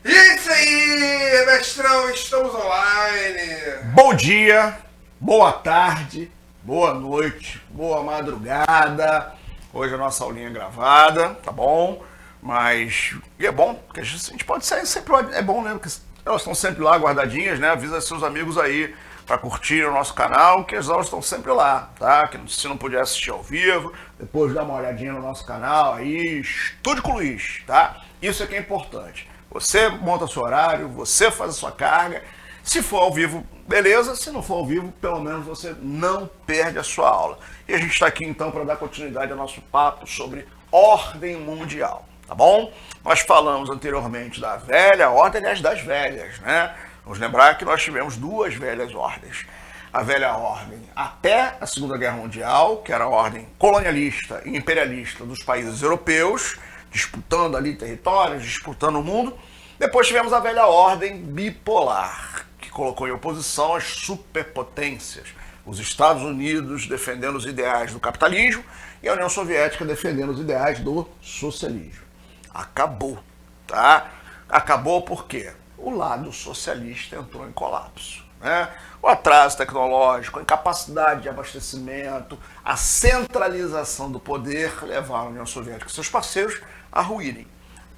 Isso aí, mestrão, estamos online. Bom dia, boa tarde, boa noite, boa madrugada. Hoje a nossa aulinha é gravada, tá bom? Mas é bom, porque a gente pode sair sempre. É bom, né? Porque elas estão sempre lá guardadinhas, né? Avisa seus amigos aí para curtir o nosso canal, que as aulas estão sempre lá, tá? Que se não puder assistir ao vivo, depois dá uma olhadinha no nosso canal aí, Estude com o Luiz, tá? Isso é que é importante. Você monta seu horário, você faz a sua carga. Se for ao vivo, beleza. Se não for ao vivo, pelo menos você não perde a sua aula. E a gente está aqui então para dar continuidade ao nosso papo sobre ordem mundial, tá bom? Nós falamos anteriormente da velha ordem, aliás, das velhas, né? Vamos lembrar que nós tivemos duas velhas ordens. A velha ordem até a Segunda Guerra Mundial, que era a ordem colonialista e imperialista dos países europeus, disputando ali territórios, disputando o mundo. Depois tivemos a velha ordem bipolar, que colocou em oposição as superpotências. Os Estados Unidos defendendo os ideais do capitalismo e a União Soviética defendendo os ideais do socialismo. Acabou, tá? Acabou por quê? O lado socialista entrou em colapso, né? O atraso tecnológico, a incapacidade de abastecimento, a centralização do poder levaram a União Soviética e seus parceiros a ruírem.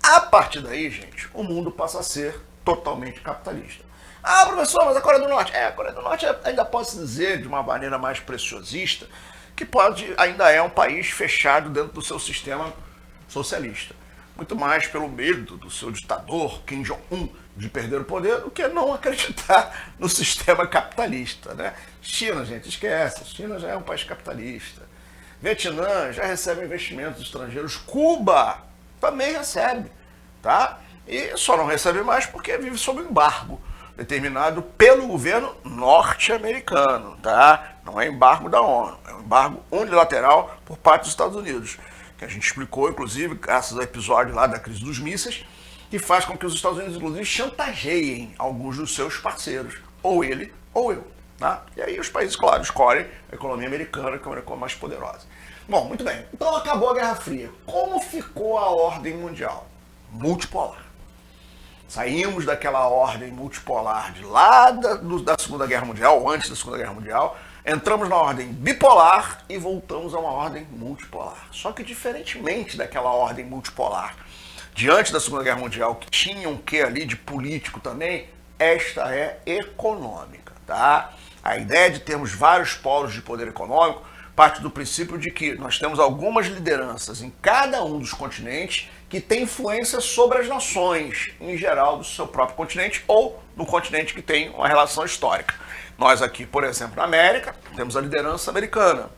A partir daí, gente, o mundo passa a ser totalmente capitalista. Ah, professor, mas a Coreia do Norte? A Coreia do Norte ainda pode-se dizer, de uma maneira mais preciosista, que ainda é um país fechado dentro do seu sistema socialista. Muito mais pelo medo do seu ditador, Kim Jong-un, de perder o poder, do que não acreditar no sistema capitalista, né? China, gente, esquece. China já é um país capitalista. Vietnã já recebe investimentos estrangeiros. Cuba também recebe, tá? E só não recebe mais porque vive sob embargo determinado pelo governo norte-americano, tá? Não é embargo da ONU, é um embargo unilateral por parte dos Estados Unidos, que a gente explicou, inclusive, graças ao episódio lá da crise dos mísseis, que faz com que os Estados Unidos, inclusive, chantageiem alguns dos seus parceiros, ou ele ou eu, tá? E aí os países, claro, escolhem a economia americana, que é uma economia mais poderosa. Bom, muito bem. Então acabou a Guerra Fria. Como ficou a ordem mundial? Multipolar. Saímos daquela ordem multipolar de lá da Segunda Guerra Mundial, ou antes da Segunda Guerra Mundial, entramos na ordem bipolar e voltamos a uma ordem multipolar. Só que diferentemente daquela ordem multipolar, diante da Segunda Guerra Mundial, que tinha um quê ali de político também, esta é econômica, tá? A ideia de termos vários polos de poder econômico parte do princípio de que nós temos algumas lideranças em cada um dos continentes que tem influência sobre as nações, em geral, do seu próprio continente ou no continente que tem uma relação histórica. Nós aqui, por exemplo, na América, temos a liderança americana.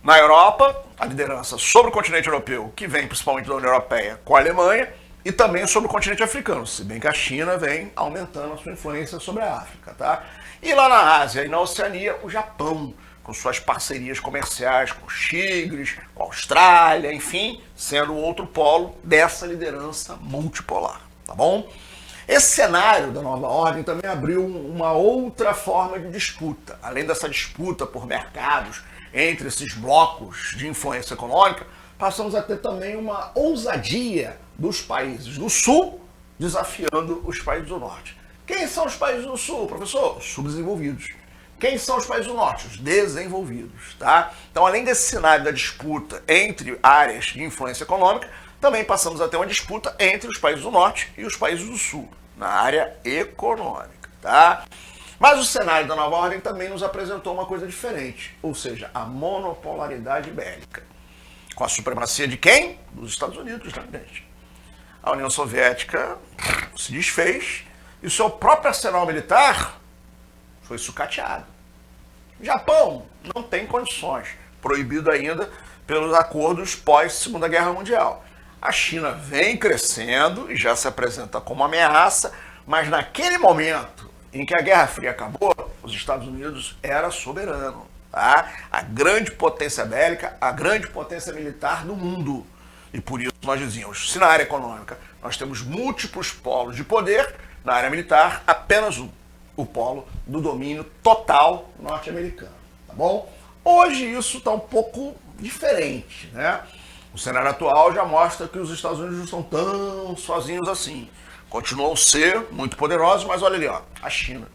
Na Europa, a liderança sobre o continente europeu, que vem principalmente da União Europeia com a Alemanha, e também sobre o continente africano, se bem que a China vem aumentando a sua influência sobre a África, tá? E lá na Ásia e na Oceania, o Japão, com suas parcerias comerciais com os tigres, com a Austrália, enfim, sendo outro polo dessa liderança multipolar, tá bom? Esse cenário da nova ordem também abriu uma outra forma de disputa. Além dessa disputa por mercados entre esses blocos de influência econômica, passamos a ter também uma ousadia dos países do Sul desafiando os países do Norte. Quem são os países do Sul, professor? Os subdesenvolvidos. Quem são os países do Norte? Os desenvolvidos, tá? Então, além desse cenário da disputa entre áreas de influência econômica, também passamos a ter uma disputa entre os países do Norte e os países do Sul, na área econômica, tá? Mas o cenário da nova ordem também nos apresentou uma coisa diferente, ou seja, a monopolaridade bélica. Com a supremacia de quem? Dos Estados Unidos, né, gente? A União Soviética se desfez e o seu próprio arsenal militar foi sucateado. O Japão não tem condições, proibido ainda pelos acordos pós-Segunda Guerra Mundial. A China vem crescendo e já se apresenta como ameaça, mas naquele momento em que a Guerra Fria acabou, os Estados Unidos era soberano, tá? A grande potência bélica, a grande potência militar do mundo. E por isso nós dizíamos, se na área econômica nós temos múltiplos polos de poder, na área militar apenas um. O polo do domínio total norte-americano, tá bom? Hoje isso está um pouco diferente, né? O cenário atual já mostra que os Estados Unidos não estão tão sozinhos assim. continuam a ser muito poderosos, mas olha ali, ó, a China,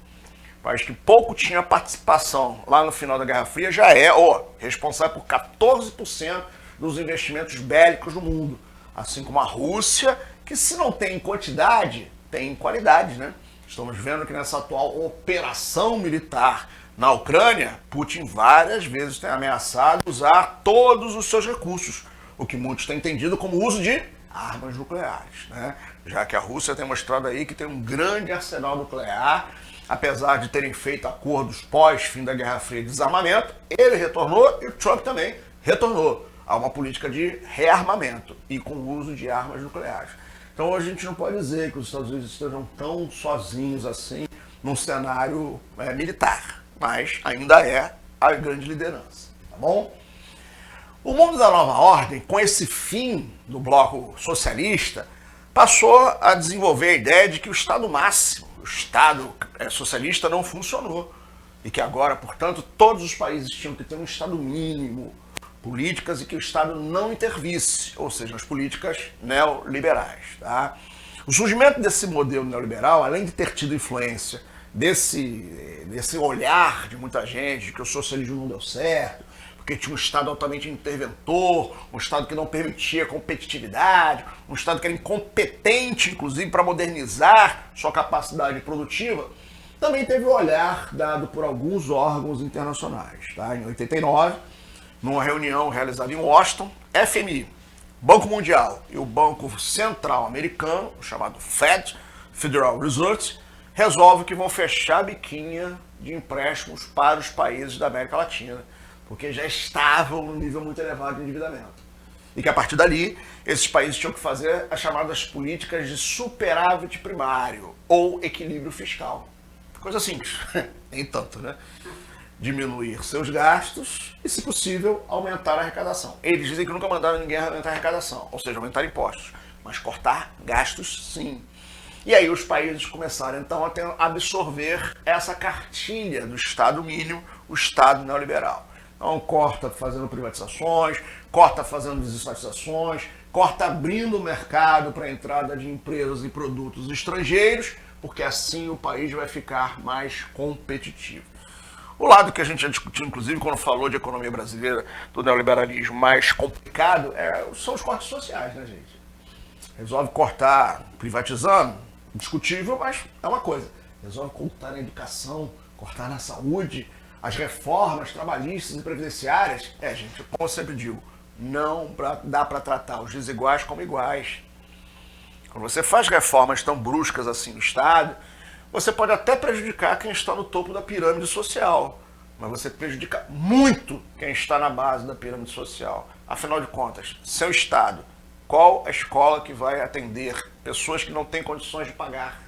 país que pouco tinha participação lá no final da Guerra Fria, já é responsável por 14% dos investimentos bélicos no mundo. Assim como a Rússia, que se não tem em quantidade, tem em qualidade, né? Estamos vendo que nessa atual operação militar na Ucrânia, Putin várias vezes tem ameaçado usar todos os seus recursos, o que muitos têm entendido como uso de armas nucleares, né? Já que a Rússia tem mostrado aí que tem um grande arsenal nuclear, apesar de terem feito acordos pós-fim da Guerra Fria de desarmamento, ele retornou e o Trump também retornou a uma política de rearmamento e com o uso de armas nucleares. Então hoje a gente não pode dizer que os Estados Unidos estejam tão sozinhos assim num cenário militar, mas ainda é a grande liderança, tá bom? O mundo da nova ordem, com esse fim do bloco socialista, passou a desenvolver a ideia de que o Estado máximo, o Estado socialista não funcionou e que agora, portanto, todos os países tinham que ter um Estado mínimo, políticas e que o Estado não intervisse, ou seja, as políticas neoliberais. Tá? O surgimento desse modelo neoliberal, além de ter tido influência desse olhar de muita gente de que o socialismo não deu certo, porque tinha um Estado altamente interventor, um Estado que não permitia competitividade, um Estado que era incompetente, inclusive, para modernizar sua capacidade produtiva, também teve o olhar dado por alguns órgãos internacionais. Tá? Em 89, numa reunião realizada em Washington, FMI, Banco Mundial e o Banco Central Americano, chamado FED, Federal Reserve, resolvem que vão fechar a biquinha de empréstimos para os países da América Latina, porque já estavam num nível muito elevado de endividamento. E que a partir dali, esses países tinham que fazer as chamadas políticas de superávit primário ou equilíbrio fiscal. Coisa simples, nem tanto, né? Diminuir seus gastos e, se possível, aumentar a arrecadação. Eles dizem que nunca mandaram ninguém aumentar a arrecadação, ou seja, aumentar impostos, mas cortar gastos sim. E aí os países começaram então a absorver essa cartilha do Estado mínimo, o Estado neoliberal. Então corta fazendo privatizações, corta fazendo desestatizações, corta abrindo o mercado para a entrada de empresas e produtos estrangeiros, porque assim o país vai ficar mais competitivo. O lado que a gente já discutiu, inclusive, quando falou de economia brasileira, do neoliberalismo mais complicado, são os cortes sociais, né, gente? Resolve cortar privatizando, discutível, mas é uma coisa. Resolve cortar na educação, cortar na saúde, as reformas trabalhistas e previdenciárias. Gente, como eu sempre digo, não dá para tratar os desiguais como iguais. Quando você faz reformas tão bruscas assim no Estado, você pode até prejudicar quem está no topo da pirâmide social, mas você prejudica muito quem está na base da pirâmide social. Afinal de contas, seu Estado, qual a escola que vai atender pessoas que não têm condições de pagar?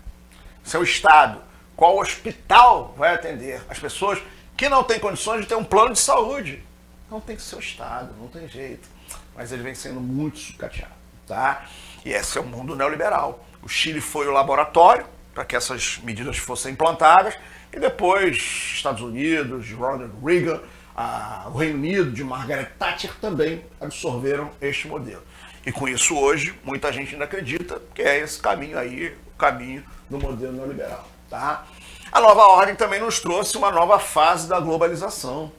Seu Estado, qual hospital vai atender as pessoas que não têm condições de ter um plano de saúde? Não tem que ser o Estado, não tem jeito. Mas ele vem sendo muito sucateado, tá? E esse é o mundo neoliberal. O Chile foi o laboratório para que essas medidas fossem implantadas, e depois Estados Unidos, de Ronald Reagan, o Reino Unido, de Margaret Thatcher, também absorveram este modelo. E com isso hoje, muita gente ainda acredita que é esse caminho aí, o caminho do modelo neoliberal. Tá? A nova ordem também nos trouxe uma nova fase da globalização,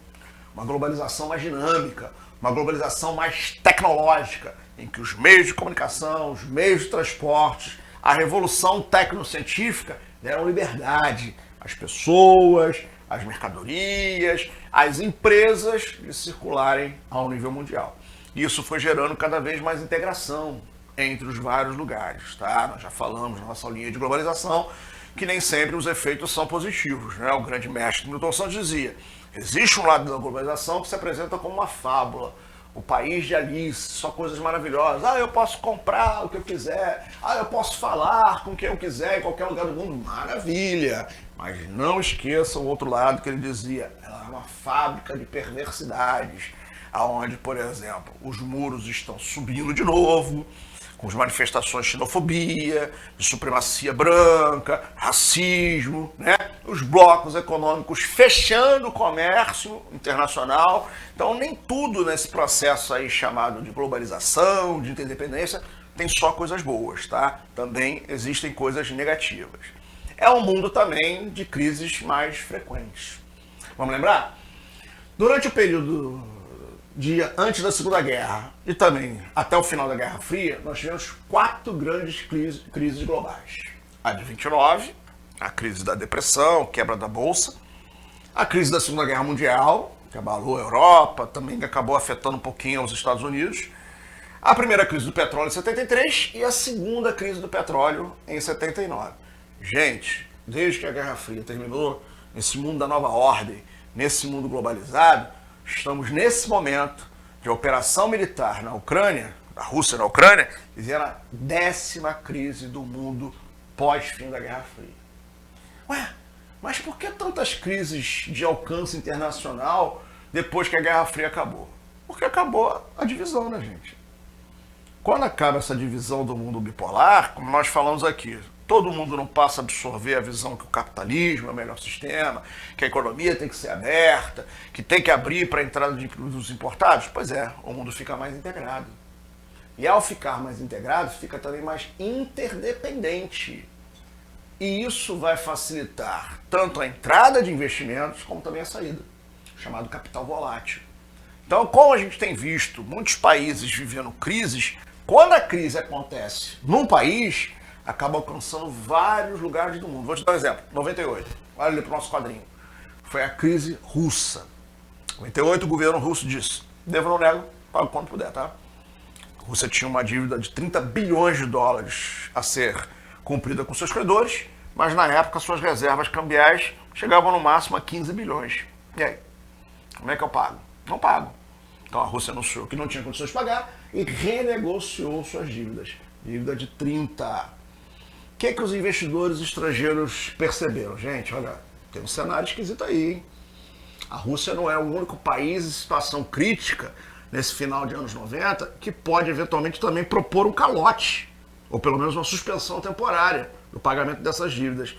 uma globalização mais dinâmica, uma globalização mais tecnológica, em que os meios de comunicação, os meios de transportes, a revolução tecnocientífica deram liberdade às pessoas, às mercadorias, às empresas de circularem ao nível mundial. Isso foi gerando cada vez mais integração entre os vários lugares. Tá? Nós já falamos na nossa linha de globalização que nem sempre os efeitos são positivos. Né? O grande mestre Milton Santos dizia: existe um lado da globalização que se apresenta como uma fábula. O país de Alice, só coisas maravilhosas. Eu posso comprar o que eu quiser. Eu posso falar com quem eu quiser em qualquer lugar do mundo. Maravilha! Mas não esqueça o outro lado que ele dizia. Ela é uma fábrica de perversidades. Onde, por exemplo, os muros estão subindo de novo, com as manifestações de xenofobia, de supremacia branca, racismo, né? Os blocos econômicos fechando o comércio internacional. Então, nem tudo nesse processo aí chamado de globalização, de interdependência, tem só coisas boas, tá? Também existem coisas negativas. É um mundo também de crises mais frequentes. Vamos lembrar? Durante o período antes da Segunda Guerra e também até o final da Guerra Fria, nós tivemos 4 grandes crises globais. A de 29, a crise da depressão, quebra da bolsa, a crise da Segunda Guerra Mundial, que abalou a Europa, também acabou afetando um pouquinho os Estados Unidos, a primeira crise do petróleo em 73 e a segunda crise do petróleo em 79. Gente, desde que a Guerra Fria terminou, nesse mundo da nova ordem, nesse mundo globalizado, estamos nesse momento de operação militar na Ucrânia, da Rússia na Ucrânia, vivendo a 10ª crise do mundo pós-fim da Guerra Fria. Ué, mas por que tantas crises de alcance internacional depois que a Guerra Fria acabou? Porque acabou a divisão, né, gente? Quando acaba essa divisão do mundo bipolar, como nós falamos aqui, todo mundo não passa a absorver a visão que o capitalismo é o melhor sistema, que a economia tem que ser aberta, que tem que abrir para a entrada de produtos importados. Pois é, o mundo fica mais integrado. E ao ficar mais integrado, fica também mais interdependente. E isso vai facilitar tanto a entrada de investimentos, como também a saída, chamado capital volátil. Então, como a gente tem visto muitos países vivendo crises, quando a crise acontece num país, acaba alcançando vários lugares do mundo. Vou te dar um exemplo. 98. Olha ali para o nosso quadrinho. Foi a crise russa. 98, o governo russo disse: devo, não nego, pago quando puder, tá? A Rússia tinha uma dívida de 30 bilhões de dólares a ser cumprida com seus credores, mas na época suas reservas cambiais chegavam no máximo a 15 bilhões. E aí? Como é que eu pago? Não pago. Então a Rússia anunciou que não tinha condições de pagar e renegociou suas dívidas. Dívida de 30. O que os investidores estrangeiros perceberam? Gente, olha, tem um cenário esquisito aí, hein? A Rússia não é o único país em situação crítica nesse final de anos 90 que pode eventualmente também propor um calote, ou pelo menos uma suspensão temporária do pagamento dessas dívidas.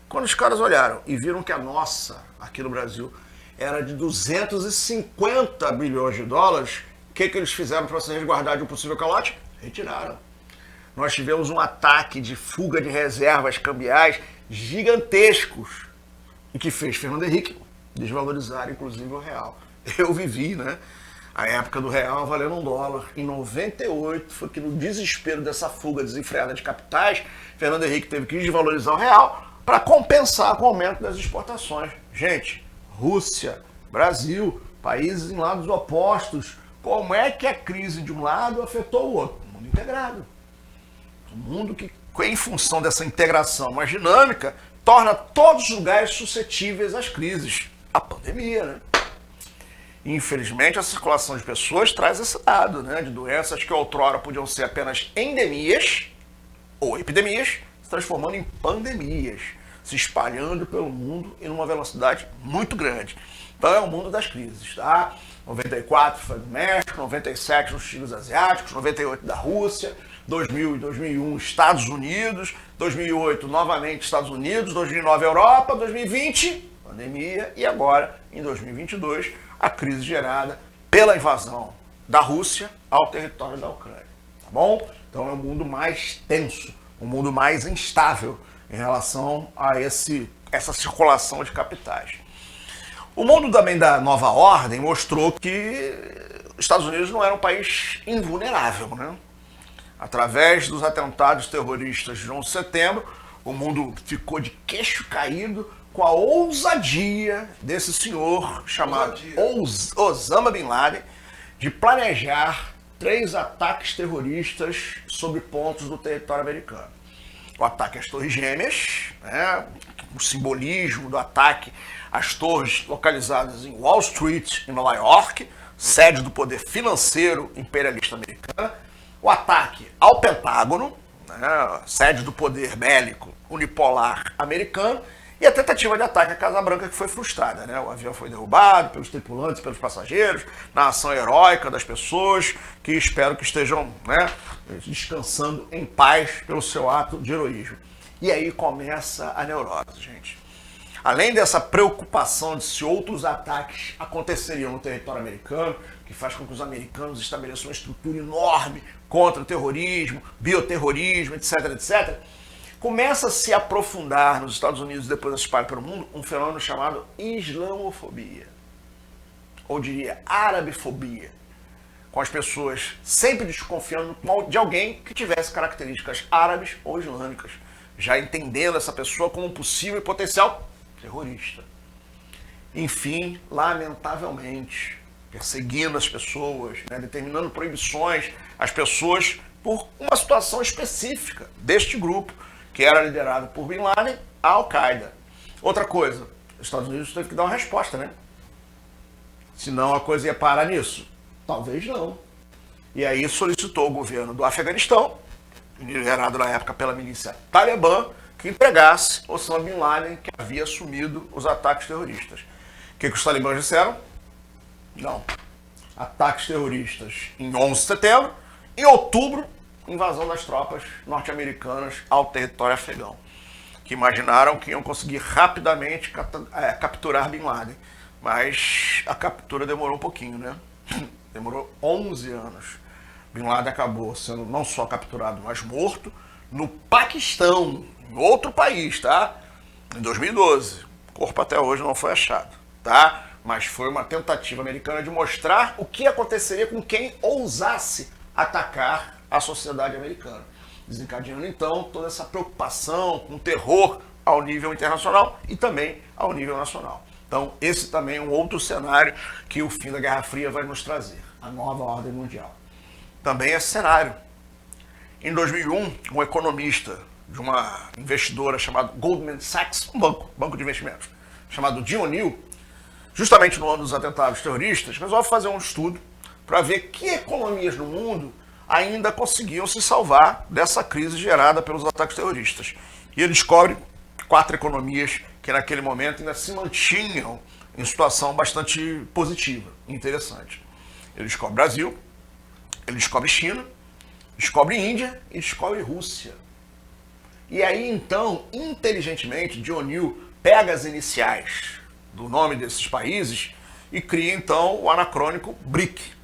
Quando os caras olharam e viram que a nossa, aqui no Brasil, era de 250 bilhões de dólares, o que eles fizeram para se resguardar de um possível calote? Retiraram. Nós tivemos um ataque de fuga de reservas cambiais gigantescos e que fez Fernando Henrique desvalorizar, inclusive, o real. Eu vivi, né? A época do real valendo $1. Em 98 foi que, no desespero dessa fuga desenfreada de capitais, Fernando Henrique teve que desvalorizar o real para compensar com o aumento das exportações. Gente, Rússia, Brasil, países em lados opostos. Como é que a crise de um lado afetou o outro? O mundo integrado. Um mundo que, em função dessa integração mais dinâmica, torna todos os lugares suscetíveis às crises. A pandemia, né? Infelizmente, a circulação de pessoas traz esse dado, né? De doenças que outrora podiam ser apenas endemias ou epidemias, se transformando em pandemias, se espalhando pelo mundo em uma velocidade muito grande. Então é o mundo das crises, tá? 94 foi do México, 97 nos tigres asiáticos, 98 da Rússia, 2000 e 2001 Estados Unidos, 2008 novamente Estados Unidos, 2009 Europa, 2020 pandemia e agora, em 2022, a crise gerada pela invasão da Rússia ao território da Ucrânia, tá bom? Então é um mundo mais tenso, um mundo mais instável em relação a essa circulação de capitais. O mundo também da nova ordem mostrou que os Estados Unidos não era um país invulnerável, né? Através dos atentados terroristas de 11 de setembro, o mundo ficou de queixo caído com a ousadia desse senhor chamado Osama Bin Laden de planejar 3 ataques terroristas sobre pontos do território americano. O ataque às Torres Gêmeas, né, o simbolismo do ataque às torres localizadas em Wall Street, em Nova York, sede do poder financeiro imperialista americano. O ataque ao Pentágono, né, sede do poder bélico unipolar americano, e a tentativa de ataque à Casa Branca, que foi frustrada, né? O avião foi derrubado pelos tripulantes, pelos passageiros, na ação heróica das pessoas, que espero que estejam, né, descansando em paz pelo seu ato de heroísmo. E aí começa a neurose, gente. Além dessa preocupação de se outros ataques aconteceriam no território americano, que faz com que os americanos estabeleçam uma estrutura enorme contra o terrorismo, bioterrorismo, etc, etc, começa a se aprofundar nos Estados Unidos e depois se espalha pelo mundo um fenômeno chamado islamofobia, ou diria arabifobia, com as pessoas sempre desconfiando de alguém que tivesse características árabes ou islâmicas, já entendendo essa pessoa como um possível e potencial terrorista. Enfim, lamentavelmente, perseguindo as pessoas, né, determinando proibições às pessoas por uma situação específica deste grupo, que era liderado por Bin Laden, a Al-Qaeda. Outra coisa, os Estados Unidos teve que dar uma resposta, né? Senão a coisa ia parar nisso. Talvez não. E aí solicitou o governo do Afeganistão, liderado na época pela milícia Talibã, que entregasse Osama Bin Laden, que havia assumido os ataques terroristas. O que os talibãs disseram? Não. Ataques terroristas em 11 de setembro. Em outubro, invasão das tropas norte-americanas ao território afegão, que imaginaram que iam conseguir rapidamente capturar Bin Laden. Mas a captura demorou um pouquinho, né? Demorou 11 anos. Bin Laden acabou sendo não só capturado, mas morto no Paquistão, em outro país, tá? Em 2012. O corpo até hoje não foi achado, tá? Mas foi uma tentativa americana de mostrar o que aconteceria com quem ousasse atacar a sociedade americana, desencadeando então toda essa preocupação com o terror ao nível internacional e também ao nível nacional. Então esse também é um outro cenário que o fim da Guerra Fria vai nos trazer, a nova ordem mundial. Também é cenário. Em 2001, um economista de uma investidora chamada Goldman Sachs, um banco de investimentos, chamado Jim O'Neill, justamente no ano dos atentados terroristas, resolve fazer um estudo para ver que economias no mundo ainda conseguiam se salvar dessa crise gerada pelos ataques terroristas. E ele descobre 4 economias que naquele momento ainda se mantinham em situação bastante positiva, interessante. Ele descobre Brasil, ele descobre China, descobre Índia e descobre Rússia. E aí então, inteligentemente, Jim O'Neill pega as iniciais do nome desses países e cria então o anacrônico BRIC.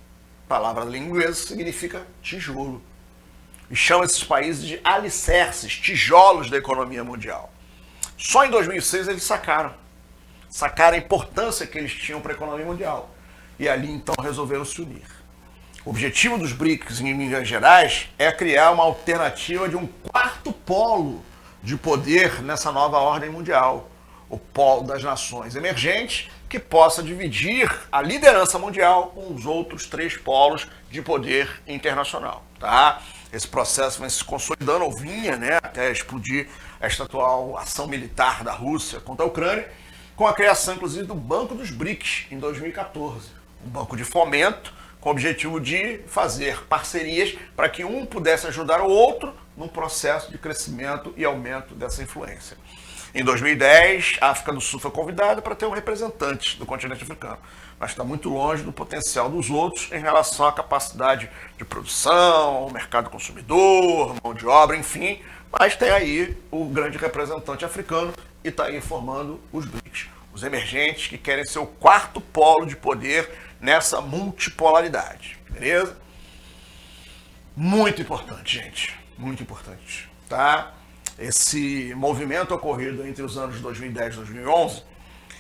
A palavra da língua inglesa significa tijolo. E chama esses países de alicerces, tijolos da economia mundial. Só em 2006 eles sacaram a importância que eles tinham para a economia mundial. E ali então resolveram se unir. O objetivo dos BRICS, em Minas Gerais, é criar uma alternativa de um 4º polo de poder nessa nova ordem mundial. O polo das nações emergentes, que possa dividir a liderança mundial com os outros 3 polos de poder internacional. Tá? Esse processo vem se consolidando, ou vinha, né, até explodir esta atual ação militar da Rússia contra a Ucrânia, com a criação, inclusive, do Banco dos BRICS, em 2014. Um banco de fomento, com o objetivo de fazer parcerias para que um pudesse ajudar o outro num processo de crescimento e aumento dessa influência. Em 2010, a África do Sul foi convidada para ter um representante do continente africano, mas está muito longe do potencial dos outros em relação à capacidade de produção, mercado consumidor, mão de obra, enfim, mas tem aí o grande representante africano e está aí formando os BRICS, os emergentes que querem ser o 4º polo de poder nessa multipolaridade, beleza? Muito importante, gente, muito importante, tá? Esse movimento ocorrido entre os anos 2010 e 2011,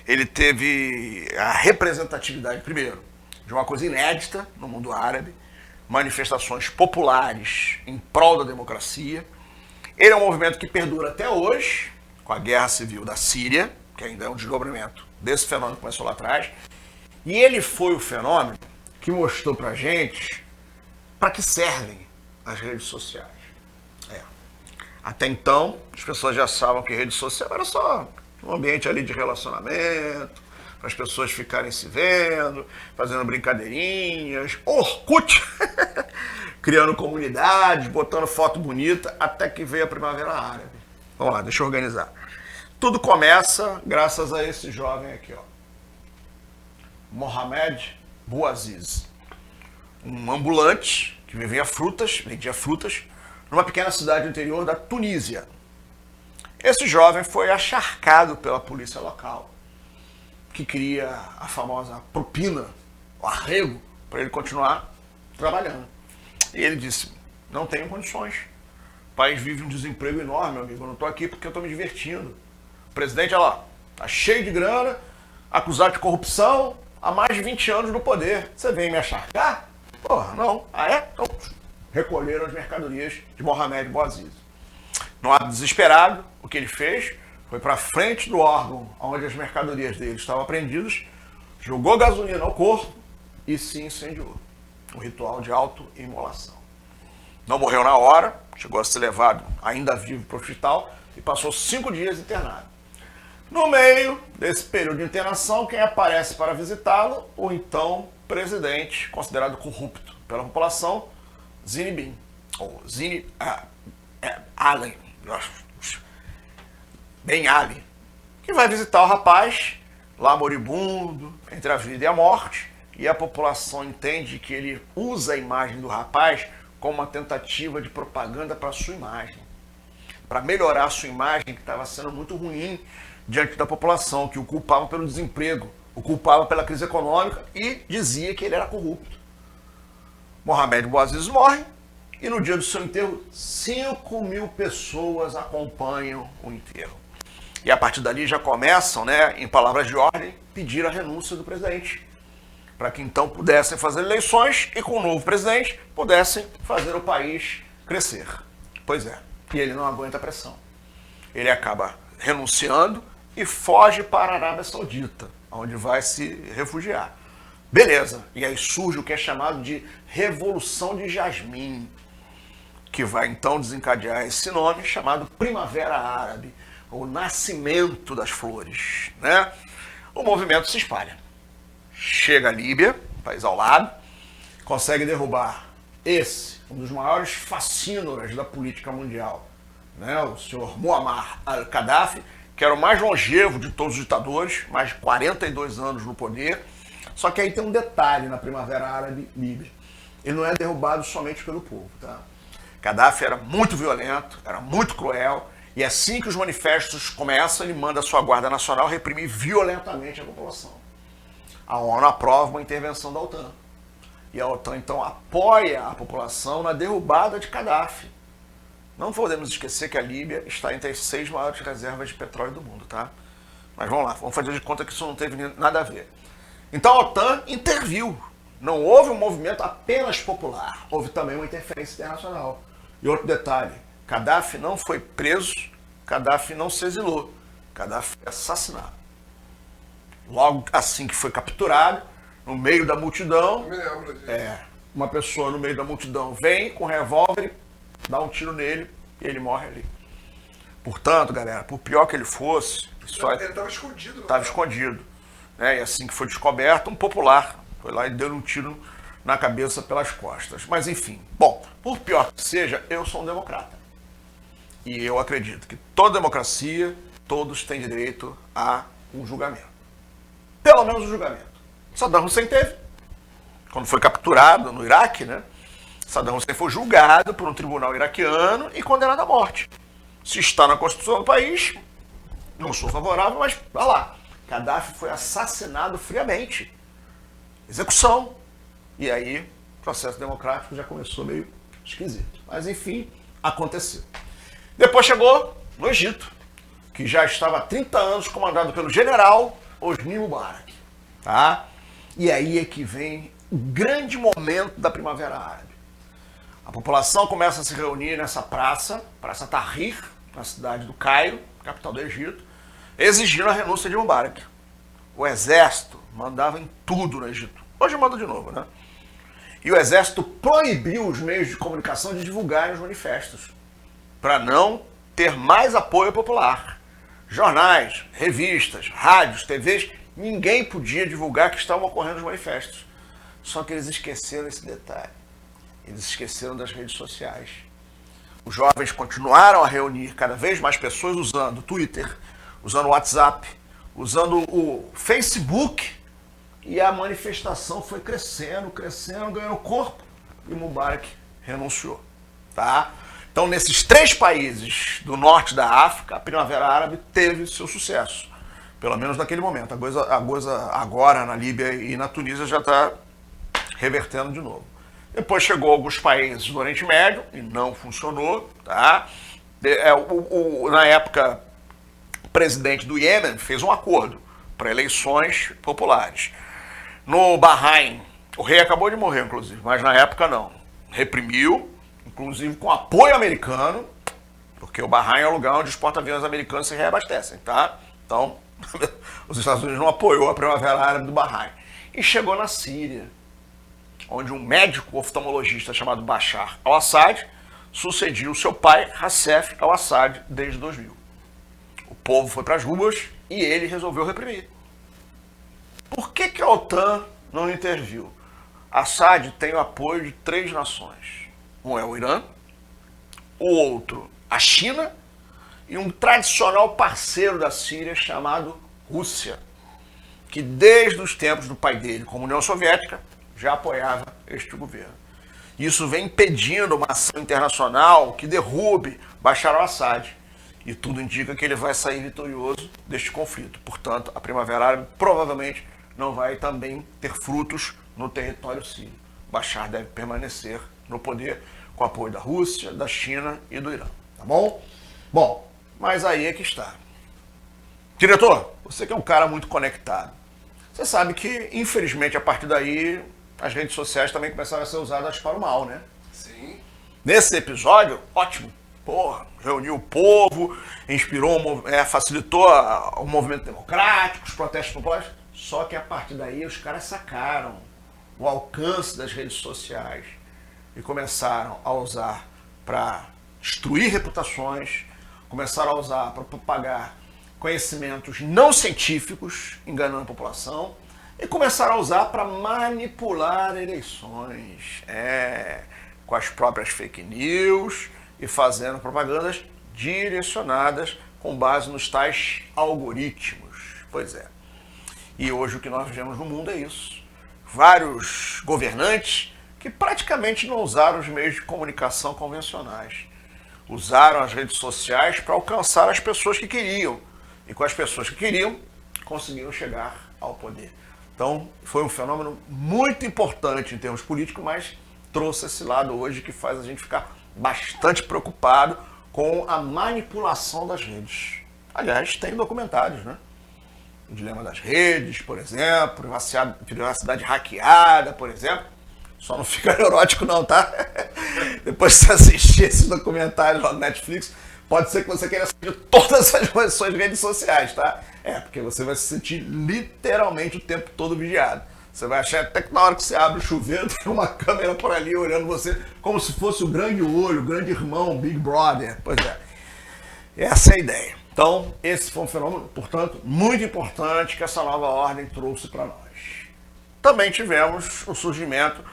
ele teve a representatividade, primeiro, de uma coisa inédita no mundo árabe, manifestações populares em prol da democracia. Ele é um movimento que perdura até hoje, com a guerra civil da Síria, que ainda é um desdobramento desse fenômeno que começou lá atrás, e ele foi o fenômeno que mostrou pra gente para que servem as redes sociais. Até então, as pessoas já achavam que rede social era só um ambiente ali de relacionamento, para as pessoas ficarem se vendo, fazendo brincadeirinhas, Orkut, criando comunidades, botando foto bonita, até que veio a Primavera Árabe. Vamos lá, deixa eu organizar. Tudo começa graças a esse jovem aqui, ó, Mohamed Bouaziz, um ambulante que vendia frutas, numa pequena cidade do interior da Tunísia. Esse jovem foi acharcado pela polícia local, que queria a famosa propina, o arrego, para ele continuar trabalhando. E ele disse, não tenho condições. O país vive um desemprego enorme, meu amigo. Eu não estou aqui porque eu estou me divertindo. O presidente, olha lá, tá cheio de grana, acusado de corrupção, há mais de 20 anos no poder. Você vem me acharcar? Porra, não. Ah, é? Então, recolheram as mercadorias de Mohamed Bouazizi. No ato desesperado, o que ele fez foi para frente do órgão onde as mercadorias dele estavam apreendidas, jogou gasolina no corpo e se incendiou. Um ritual de autoimolação. Não morreu na hora, chegou a ser levado ainda vivo para o hospital e passou 5 dias internado. No meio desse período de internação, quem aparece para visitá-lo? O então presidente, considerado corrupto pela população, Zine Bin, ou Zine Ali, Ben Ali, que vai visitar o rapaz, lá moribundo, entre a vida e a morte, e a população entende que ele usa a imagem do rapaz como uma tentativa de propaganda para a sua imagem, para melhorar a sua imagem, que estava sendo muito ruim diante da população, que o culpava pelo desemprego, o culpava pela crise econômica e dizia que ele era corrupto. Mohamed Bouazizi morre e no dia do seu enterro, 5.000 pessoas acompanham o enterro. E a partir dali já começam, né, em palavras de ordem, pedir a renúncia do presidente, para que então pudessem fazer eleições e com o novo presidente pudessem fazer o país crescer. Pois é, e ele não aguenta a pressão. Ele acaba renunciando e foge para a Arábia Saudita, onde vai se refugiar. Beleza, e aí surge o que é chamado de Revolução de Jasmim, que vai então desencadear esse nome chamado Primavera Árabe, o nascimento das flores, né? O movimento se espalha. Chega a Líbia, país ao lado, consegue derrubar um dos maiores fascínoras da política mundial, né? O senhor Muammar al-Gaddafi, que era o mais longevo de todos os ditadores, mais de 42 anos no poder. Só que aí tem um detalhe na Primavera Árabe Líbia. Ele não é derrubado somente pelo povo, tá? Gaddafi era muito violento, era muito cruel, e assim que os manifestos começam, ele manda a sua Guarda Nacional reprimir violentamente a população. A ONU aprova uma intervenção da OTAN. E a OTAN, então, apoia a população na derrubada de Gaddafi. Não podemos esquecer que a Líbia está entre as 6 maiores reservas de petróleo do mundo, tá? Mas vamos lá, vamos fazer de conta que isso não teve nada a ver. Então a OTAN interviu. Não houve um movimento apenas popular, houve também uma interferência internacional. E outro detalhe, Gaddafi não foi preso, Gaddafi não se exilou, Gaddafi foi assassinado. Logo assim que foi capturado, no meio da multidão, uma pessoa no meio da multidão vem com um revólver, dá um tiro nele e ele morre ali. Portanto, galera, por pior que ele fosse... Ele estava escondido. Estava escondido. Né? E assim que foi descoberto, um popular foi lá e deu um tiro na cabeça pelas costas. Mas enfim, bom, por pior que seja, eu sou um democrata. E eu acredito que toda democracia, todos têm direito a um julgamento. Pelo menos um julgamento. Saddam Hussein teve. Quando foi capturado no Iraque, né? Saddam Hussein foi julgado por um tribunal iraquiano e condenado à morte. Se está na Constituição do país, não sou favorável, mas vai lá. Gaddafi foi assassinado friamente. Execução. E aí, o processo democrático já começou meio esquisito. Mas enfim, aconteceu. Depois chegou no Egito, que já estava há 30 anos comandado pelo general Hosni Mubarak. Tá? E aí é que vem o grande momento da Primavera Árabe. A população começa a se reunir nessa praça, Praça Tahrir, na cidade do Cairo, capital do Egito, exigindo a renúncia de Mubarak. O exército mandava em tudo no Egito. Hoje manda de novo, né? E o exército proibiu os meios de comunicação de divulgarem os manifestos, para não ter mais apoio popular. Jornais, revistas, rádios, TVs, ninguém podia divulgar que estavam ocorrendo os manifestos. Só que eles esqueceram esse detalhe. Eles esqueceram das redes sociais. Os jovens continuaram a reunir cada vez mais pessoas usando o Twitter, usando o WhatsApp, usando o Facebook, e a manifestação foi crescendo, ganhando corpo, e Mubarak renunciou. Tá? Então, nesses 3 países do norte da África, a Primavera Árabe teve seu sucesso. Pelo menos naquele momento. A coisa agora na Líbia e na Tunísia já está revertendo de novo. Depois chegou a alguns países do Oriente Médio e não funcionou, tá? Na época, o presidente do Iêmen fez um acordo para eleições populares. No Bahrein, o rei acabou de morrer, inclusive, mas na época não. Reprimiu, inclusive com apoio americano, porque o Bahrein é o lugar onde os porta-aviões americanos se reabastecem, tá? Então, os Estados Unidos não apoiou a Primavera Árabe do Bahrein. E chegou na Síria, onde um médico oftalmologista chamado Bashar al-Assad sucediu seu pai, Recep al-Assad, desde 2000. O povo foi para as ruas e ele resolveu reprimir. Por que a OTAN não interviu? Assad tem o apoio de 3 nações. Um é o Irã, o outro a China e um tradicional parceiro da Síria chamado Rússia, que desde os tempos do pai dele, como União Soviética, já apoiava este governo. Isso vem impedindo uma ação internacional que derrube Bashar al-Assad. E tudo indica que ele vai sair vitorioso deste conflito. Portanto, a Primavera Árabe provavelmente não vai também ter frutos no território sírio. Bashar deve permanecer no poder com apoio da Rússia, da China e do Irã. Tá bom? Bom, mas aí é que está. Diretor, você que é um cara muito conectado, você sabe que, infelizmente, a partir daí, as redes sociais também começaram a ser usadas para o mal, né? Sim. Nesse episódio, ótimo. Porra, reuniu o povo, inspirou, facilitou o movimento democrático, os protestos populares. Só que a partir daí os caras sacaram o alcance das redes sociais e começaram a usar para destruir reputações, começaram a usar para propagar conhecimentos não científicos, enganando a população, e começaram a usar para manipular eleições, com as próprias fake news e fazendo propagandas direcionadas com base nos tais algoritmos. Pois é. E hoje o que nós vemos no mundo é isso. Vários governantes que praticamente não usaram os meios de comunicação convencionais. Usaram as redes sociais para alcançar as pessoas que queriam. E com as pessoas que queriam, conseguiram chegar ao poder. Então, foi um fenômeno muito importante em termos políticos, mas trouxe esse lado hoje que faz a gente ficar bastante preocupado com a manipulação das redes. Aliás, tem documentários, né? O Dilema das Redes, por exemplo, privacidade hackeada, por exemplo. Só não fica neurótico não, tá? Depois de você assistir esses documentários lá no Netflix, pode ser que você queira saber de todas as suas redes sociais, tá? Porque você vai se sentir literalmente o tempo todo vigiado. Você vai achar até que na hora que você abre o chuveiro tem uma câmera por ali olhando você como se fosse o grande olho, o grande irmão, Big Brother. Pois é. Essa é a ideia. Então, esse foi um fenômeno, portanto, muito importante que essa nova ordem trouxe para nós. Também tivemos o surgimento,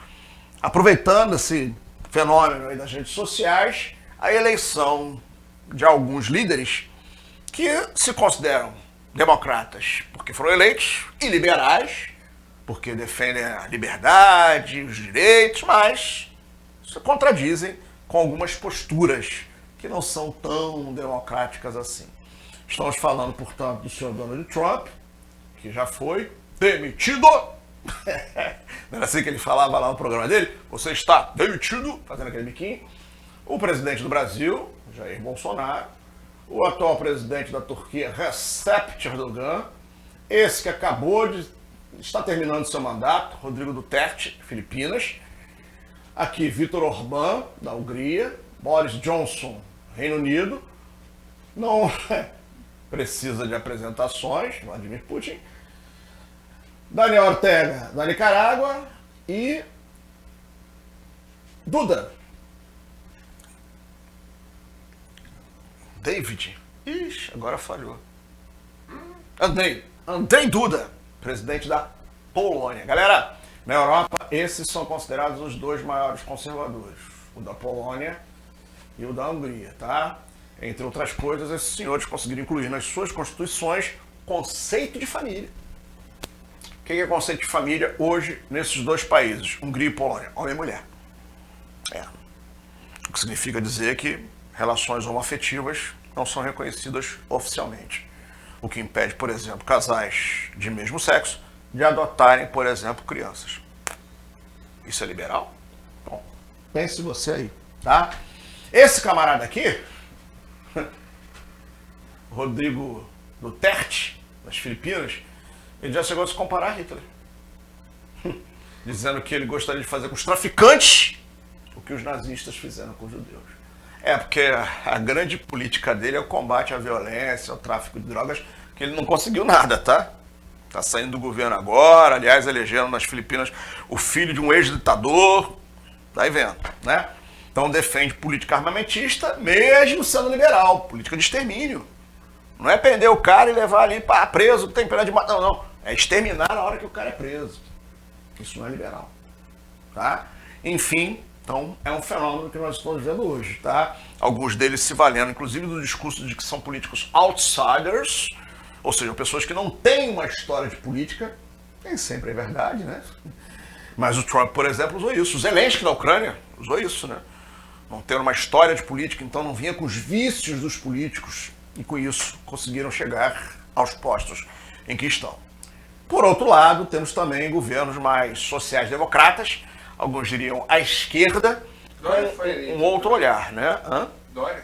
aproveitando esse fenômeno aí das redes sociais, a eleição de alguns líderes que se consideram democratas porque foram eleitos e liberais porque defendem a liberdade, os direitos, mas se contradizem com algumas posturas que não são tão democráticas assim. Estamos falando, portanto, do senhor Donald Trump, que já foi demitido. Não era assim que ele falava lá no programa dele? Você está demitido, fazendo aquele biquinho. O presidente do Brasil, Jair Bolsonaro. O atual presidente da Turquia, Recep Erdogan. Esse que acabou de estar terminando seu mandato, Rodrigo Duterte, Filipinas. Aqui, Viktor Orbán, da Hungria. Boris Johnson, Reino Unido. Não precisa de apresentações, Vladimir Putin. Daniel Ortega, da Nicarágua. E Duda. David. Ixi, agora falhou. Andrzej Duda, presidente da Polônia. Galera, na Europa, esses são considerados os 2 maiores conservadores. O da Polônia e o da Hungria, tá? Entre outras coisas, esses senhores conseguiram incluir nas suas constituições conceito de família. O que é conceito de família hoje nesses 2 países, Hungria e Polônia? Homem e mulher. O que significa dizer que relações homoafetivas não são reconhecidas oficialmente. O que impede, por exemplo, casais de mesmo sexo de adotarem, por exemplo, crianças. Isso é liberal? Bom, pense você aí, tá? Esse camarada aqui, Rodrigo Duterte, das Filipinas, ele já chegou a se comparar a Hitler. Dizendo que ele gostaria de fazer com os traficantes o que os nazistas fizeram com os judeus. É, porque a grande política dele é o combate à violência, ao tráfico de drogas, que ele não conseguiu nada, tá? Tá saindo do governo agora, aliás, elegeram nas Filipinas o filho de um ex-ditador, tá aí vendo, né? Então defende política armamentista, mesmo sendo liberal, política de extermínio. Não é prender o cara e levar ali para preso, tem pena de matar, não. É exterminar na hora que o cara é preso. Isso não é liberal, tá? Enfim, então é um fenômeno que nós estamos vendo hoje, tá? Alguns deles se valendo, inclusive, do discurso de que são políticos outsiders, ou seja, pessoas que não têm uma história de política. Nem sempre é verdade, né? Mas o Trump, por exemplo, usou isso. O Zelensky da Ucrânia usou isso, né? Não ter uma história de política, então não vinha com os vícios dos políticos e com isso conseguiram chegar aos postos em que estão. Por outro lado, temos também governos mais sociais-democratas, alguns diriam à esquerda, com um outro olhar, né? Dória?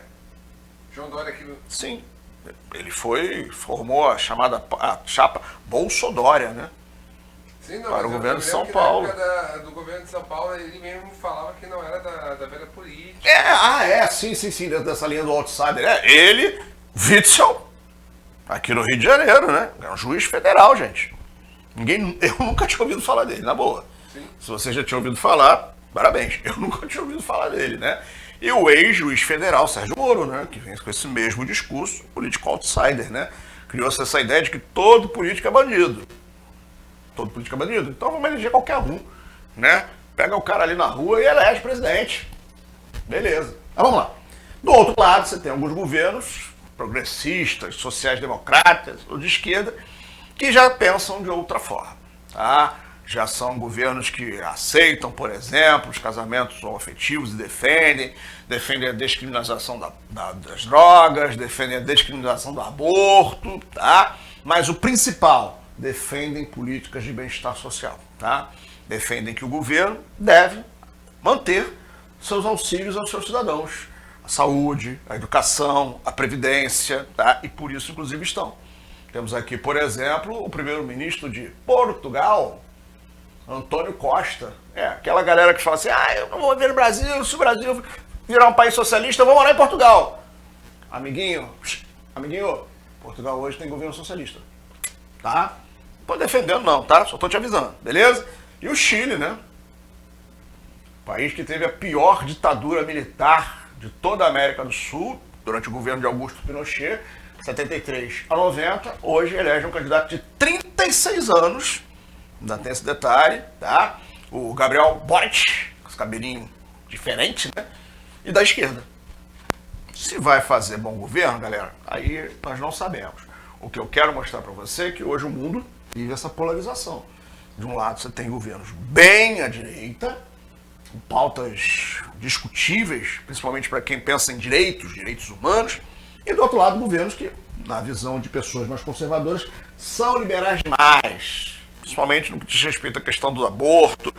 João Dória aqui no... Sim, ele formou a chamada chapa Bolsodória, né? Sim, não, para o governo de São que Paulo. Na época do governo de São Paulo, ele mesmo falava que não era da velha política. Sim, dentro dessa linha do outsider. Ele, Witzel, aqui no Rio de Janeiro, né? É um juiz federal, gente. Eu nunca tinha ouvido falar dele, na boa. Sim. Se você já tinha ouvido falar, parabéns. Eu nunca tinha ouvido falar dele, né? E o ex-juiz federal, Sérgio Moro, né? Que vem com esse mesmo discurso, político outsider, né? Criou-se essa ideia de que todo político é bandido. Todo político é bandido. Então vamos eleger qualquer um, né? Pega o cara ali na rua e elege presidente. Beleza. Mas vamos lá. Do outro lado, você tem alguns governos progressistas, sociais-democratas ou de esquerda que já pensam de outra forma, tá? Já são governos que aceitam, por exemplo, os casamentos homoafetivos e defendem a descriminalização das drogas, defendem a descriminalização do aborto, tá? Mas o principal, defendem políticas de bem-estar social, tá? Defendem que o governo deve manter seus auxílios aos seus cidadãos, a saúde, a educação, a previdência, tá? E por isso, inclusive, estão. Temos aqui, por exemplo, o primeiro-ministro de Portugal, Antônio Costa. Aquela galera que fala assim, eu não vou viver no Brasil, se o Brasil virar um país socialista, eu vou morar em Portugal. Amiguinho, Portugal hoje tem governo socialista, tá? Não tô defendendo não, tá? Só tô te avisando, beleza? E o Chile, né? País que teve a pior ditadura militar de toda a América do Sul, durante o governo de Augusto Pinochet, 73 a 90, hoje elege um candidato de 36 anos, ainda tem esse detalhe, tá? O Gabriel Boric, com esse cabelinho diferente, né? E da esquerda. Se vai fazer bom governo, galera, aí nós não sabemos. O que eu quero mostrar para você é que hoje o mundo vive essa polarização. De um lado você tem governos bem à direita, com pautas discutíveis, principalmente para quem pensa em direitos humanos, e do outro lado governos que, na visão de pessoas mais conservadoras, são liberais demais, principalmente no que diz respeito à questão do aborto,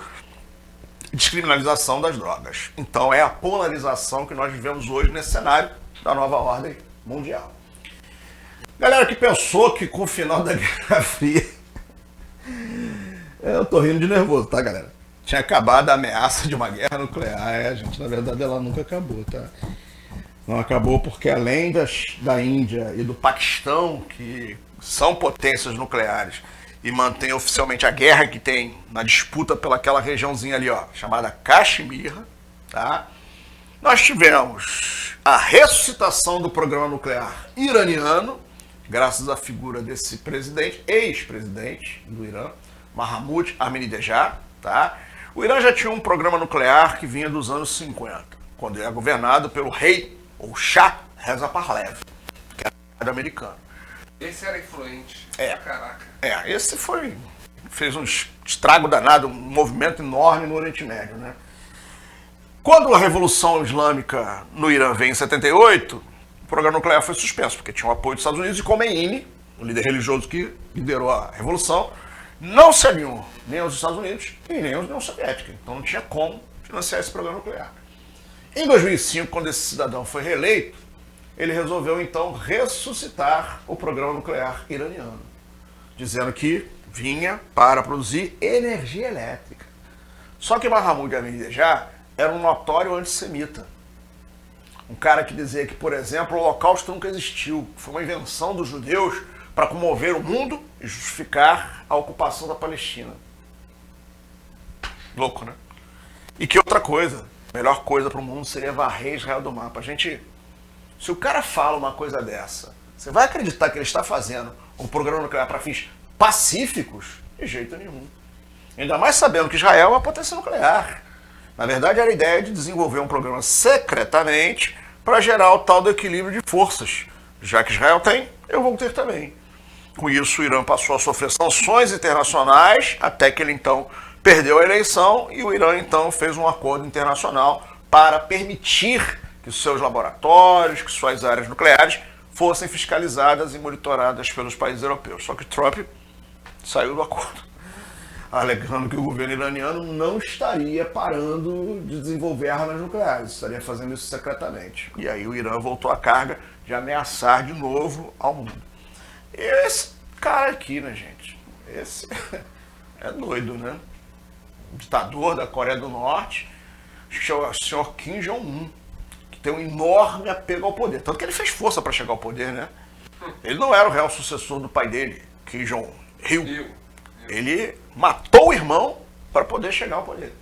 descriminalização das drogas. Então é a polarização que nós vivemos hoje nesse cenário da nova ordem mundial. Galera que pensou que com o final da Guerra Fria... Eu tô rindo de nervoso, tá, galera? Tinha acabado a ameaça de uma guerra nuclear. Gente, na verdade ela nunca acabou, tá? Não acabou porque além da Índia e do Paquistão, que são potências nucleares e mantêm oficialmente a guerra que tem na disputa pelaquela regiãozinha ali, ó, chamada Caxemir, tá? Nós tivemos a ressuscitação do programa nuclear iraniano, graças à figura desse presidente, ex-presidente do Irã, Mahmoud Ahmadinejad, tá? O Irã já tinha um programa nuclear que vinha dos anos 50, quando ele era governado pelo rei, ou Shah Reza Pahlavi, que era americano. Esse era influente. Caraca. Esse fez um estrago danado, um movimento enorme no Oriente Médio, né? Quando a Revolução Islâmica no Irã veio em 78, o programa nuclear foi suspenso, porque tinha o apoio dos Estados Unidos e Khomeini, o líder religioso que liderou a Revolução, não se alinhou nem aos Estados Unidos e nem à União Soviética. Então não tinha como financiar esse programa nuclear. Em 2005, quando esse cidadão foi reeleito, ele resolveu então ressuscitar o programa nuclear iraniano, dizendo que vinha para produzir energia elétrica. Só que Mahmoud Ahmadinejad era um notório antissemita. Um cara que dizia que, por exemplo, o Holocausto nunca existiu, foi uma invenção dos judeus para comover o mundo e justificar a ocupação da Palestina. Louco, né? E que outra coisa, a melhor coisa para o mundo seria varrer Israel do mapa. Gente, se o cara fala uma coisa dessa, você vai acreditar que ele está fazendo um programa nuclear para fins pacíficos? De jeito nenhum. Ainda mais sabendo que Israel é uma potência nuclear. Na verdade, era a ideia de desenvolver um programa secretamente para gerar o tal do equilíbrio de forças. Já que Israel tem, eu vou ter também. Com isso, o Irã passou a sofrer sanções internacionais, até que ele então perdeu a eleição e o Irã então fez um acordo internacional para permitir que seus laboratórios, que suas áreas nucleares fossem fiscalizadas e monitoradas pelos países europeus. Só que Trump saiu do acordo, alegando que o governo iraniano não estaria parando de desenvolver armas nucleares, estaria fazendo isso secretamente. E aí o Irã voltou à carga de ameaçar de novo ao mundo. E esse cara aqui, né, gente? Esse é doido, né? O ditador da Coreia do Norte, acho que é o senhor Kim Jong-un, que tem um enorme apego ao poder. Tanto que ele fez força para chegar ao poder, né? Ele não era o real sucessor do pai dele, Kim Jong-il. Ele matou o irmão para poder chegar ao poder.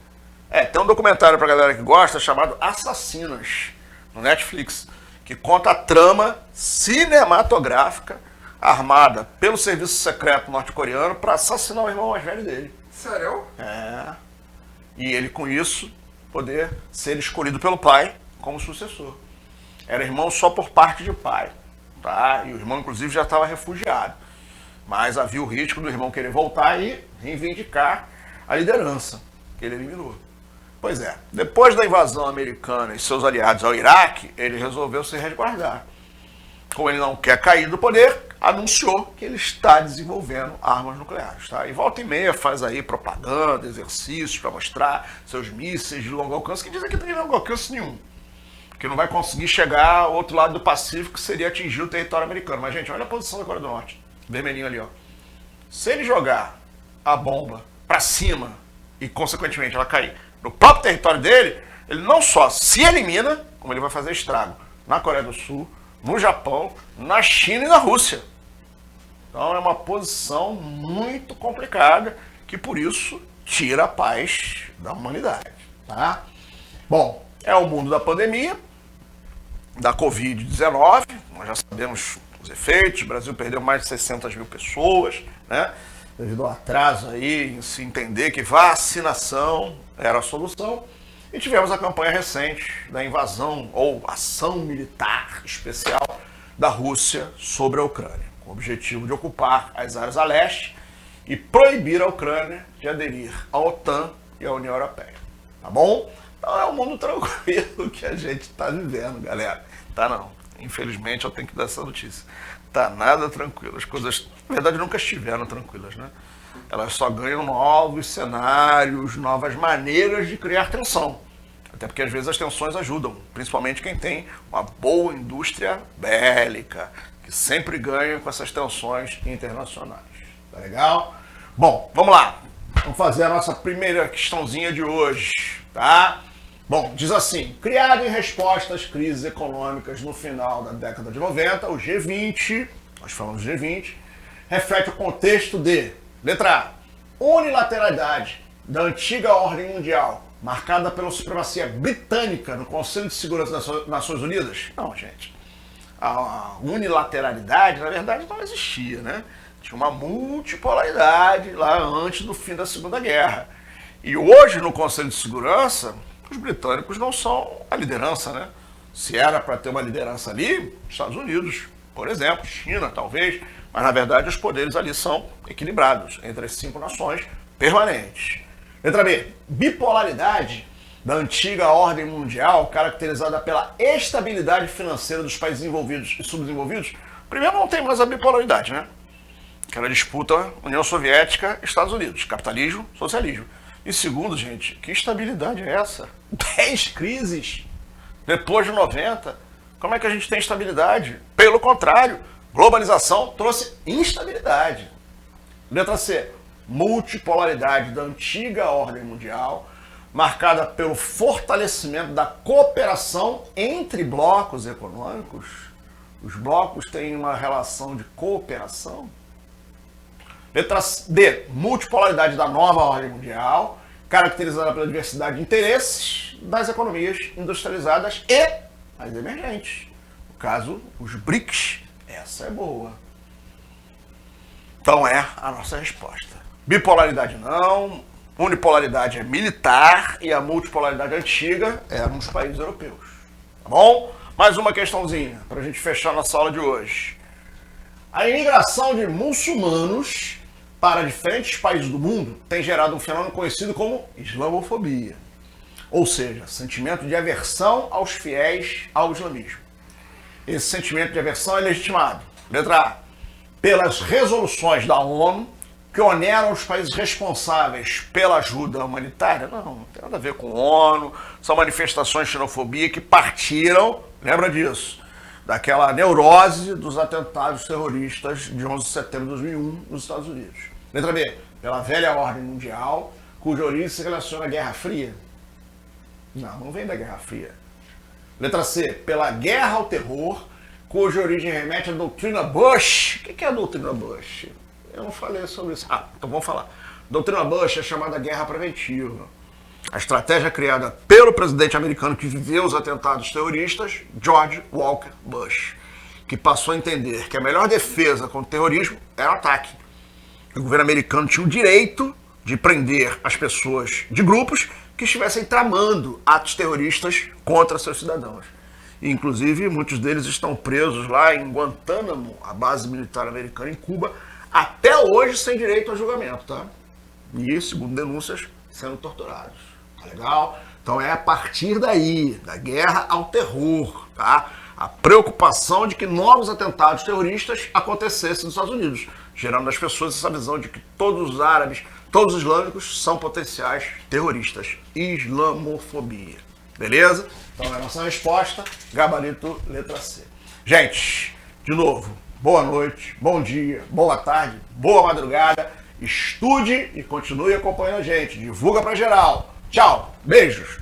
Tem um documentário pra galera que gosta chamado Assassinas, no Netflix, que conta a trama cinematográfica armada pelo serviço secreto norte-coreano para assassinar o irmão mais velho dele. Sério? E ele, com isso, poder ser escolhido pelo pai como sucessor. Era irmão só por parte de pai, tá? E o irmão, inclusive, já estava refugiado. Mas havia o risco do irmão querer voltar e reivindicar a liderança que ele eliminou. Pois é, depois da invasão americana e seus aliados ao Iraque, ele resolveu se resguardar. Como ele não quer cair do poder, anunciou que ele está desenvolvendo armas nucleares. Tá? E volta e meia faz aí propaganda, exercícios para mostrar seus mísseis de longo alcance, que dizem que não tem longo alcance nenhum. Que não vai conseguir chegar ao outro lado do Pacífico, que seria atingir o território americano. Mas, gente, olha a posição da Coreia do Norte. Vermelhinho ali, ó. Se ele jogar a bomba para cima e, consequentemente, ela cair no próprio território dele, ele não só se elimina, como ele vai fazer estrago na Coreia do Sul, no Japão, na China e na Rússia. Então é uma posição muito complicada que, por isso, tira a paz da humanidade. Tá? Bom, é o mundo da pandemia, da Covid-19, nós já sabemos os efeitos, o Brasil perdeu mais de 600 mil pessoas, né? Devido ao atraso aí em se entender que vacinação era a solução. E tivemos a campanha recente da invasão ou ação militar especial da Rússia sobre a Ucrânia, com o objetivo de ocupar as áreas a leste e proibir a Ucrânia de aderir à OTAN e à União Europeia. Tá bom? Então é um mundo tranquilo que a gente está vivendo, galera. Tá não. Infelizmente eu tenho que dar essa notícia. Tá nada tranquilo. As coisas, na verdade, nunca estiveram tranquilas, né? Elas só ganham novos cenários, novas maneiras de criar tensão. Até porque às vezes as tensões ajudam, principalmente quem tem uma boa indústria bélica, que sempre ganha com essas tensões internacionais. Tá legal? Bom, vamos lá. Vamos fazer a nossa primeira questãozinha de hoje, tá? Bom, diz assim: criado em resposta às crises econômicas no final da década de 90, o G20, nós falamos G20, reflete o contexto de, letra A, unilateralidade da antiga ordem mundial, marcada pela supremacia britânica no Conselho de Segurança das Nações Unidas? Não, gente. A unilateralidade, na verdade, não existia, né? Tinha uma multipolaridade lá antes do fim da Segunda Guerra. E hoje, no Conselho de Segurança, os britânicos não são a liderança, né? Se era para ter uma liderança ali, Estados Unidos, por exemplo, China, talvez, mas na verdade os poderes ali são equilibrados entre as 5 nações permanentes. Letra B, bipolaridade da antiga ordem mundial, caracterizada pela estabilidade financeira dos países envolvidos e subdesenvolvidos. Primeiro, não tem mais a bipolaridade, né? que era a disputa União Soviética e Estados Unidos, capitalismo, socialismo. E segundo, gente, que estabilidade é essa? 10 crises depois de 90. Como é que a gente tem estabilidade? Pelo contrário, globalização trouxe instabilidade. Letra C, multipolaridade da antiga ordem mundial, marcada pelo fortalecimento da cooperação entre blocos econômicos. Os blocos têm uma relação de cooperação. Letra D, multipolaridade da nova ordem mundial, caracterizada pela diversidade de interesses das economias industrializadas e as emergentes. No caso, os BRICS. Essa é boa. Então é a nossa resposta. Bipolaridade não, unipolaridade é militar e a multipolaridade antiga é nos países europeus. Tá bom? Mais uma questãozinha para a gente fechar nossa aula de hoje. A imigração de muçulmanos para diferentes países do mundo tem gerado um fenômeno conhecido como islamofobia. Ou seja, sentimento de aversão aos fiéis ao islamismo. Esse sentimento de aversão é legitimado. Letra A. Pelas resoluções da ONU que oneram os países responsáveis pela ajuda humanitária. Não tem nada a ver com ONU. São manifestações de xenofobia que partiram, lembra disso, daquela neurose dos atentados terroristas de 11 de setembro de 2001 nos Estados Unidos. Letra B. Pela velha ordem mundial, cuja origem se relaciona à Guerra Fria. Não vem da Guerra Fria. Letra C. Pela guerra ao terror, cuja origem remete à doutrina Bush. O que é a doutrina Bush? Eu não falei sobre isso. Então vamos falar. Doutrina Bush é chamada guerra preventiva. A estratégia criada pelo presidente americano que viveu os atentados terroristas, George Walker Bush, que passou a entender que a melhor defesa contra o terrorismo era o ataque. O governo americano tinha o direito de prender as pessoas de grupos que estivessem tramando atos terroristas contra seus cidadãos. E, inclusive, muitos deles estão presos lá em Guantánamo, a base militar americana em Cuba, até hoje sem direito a julgamento, tá? E, segundo denúncias, sendo torturados. Tá legal? Então é a partir daí, da guerra ao terror, tá? A preocupação de que novos atentados terroristas acontecessem nos Estados Unidos, gerando nas pessoas essa visão de que todos os árabes, todos os islâmicos são potenciais terroristas. Islamofobia. Beleza? Então é a nossa resposta, gabarito letra C. Gente, de novo, boa noite, bom dia, boa tarde, boa madrugada. Estude e continue acompanhando a gente. Divulga pra geral. Tchau, beijos.